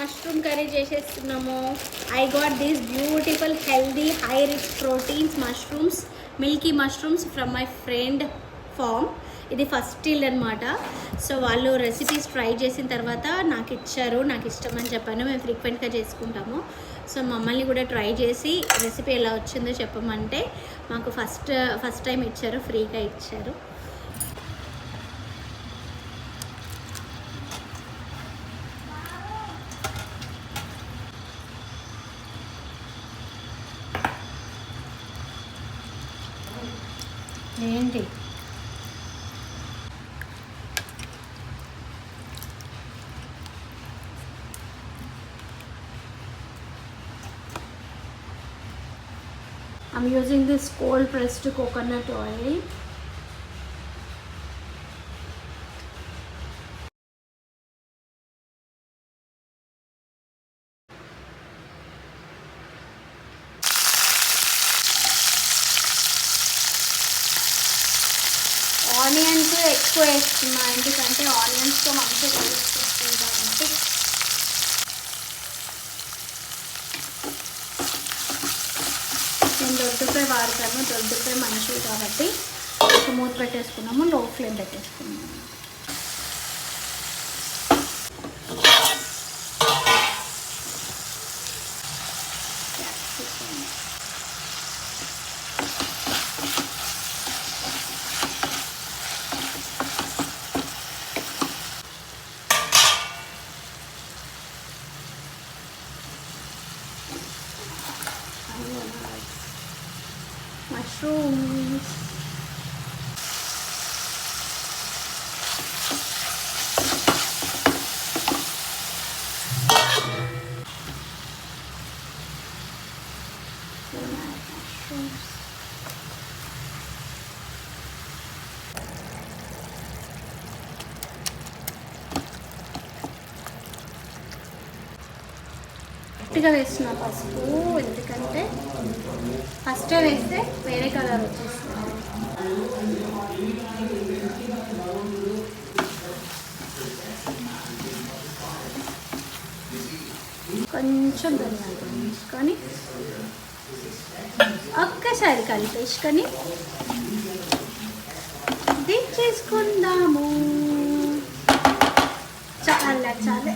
Mushroom curry చేసేస్తున్నాము. I got these beautiful healthy high rich proteins mushrooms, milky mushrooms from my friend farm. ఇది first ఇల్ అనమాట. So వాళ్ళు recipes try చేసిన తర్వాత నాకు ఇచ్చారు, నాకు ఇష్టమని చెప్పాను. మేము ఫ్రీక్వెంట్గా చేసుకుంటాము. సో మమ్మల్ని కూడా ట్రై చేసి రెసిపీ ఎలా వచ్చిందో చెప్పమంటే మాకు ఫస్ట్ టైం ఇచ్చారు, ఫ్రీగా ఇచ్చారు. ఏంటి I'm using this cold pressed coconut oil. Onions ఎక్కువ వేస్తున్నా, ఎందుకంటే ఆనియన్స్తో మంచిగా టేస్ట్ వస్తుంది కాబట్టి. నేను దొడ్డుపై వాడతాను, దొడ్డుపై మంచిది కాబట్టి మూత పెట్టేసుకున్నాము, లో ఫ్లేమ్ పెట్టేసుకున్నాము. Mushrooms. గట్టిగా వేసిన పసుపు, ఎందుకంటే ఫస్ట్ వేస్తే వేరే కలర్ వచ్చేస్తుంది. కొంచెం ధనియాలు వేసుకొని ఒక్కసారి కలిపేసుకొని దించేసుకుందాము. చాలా చాలా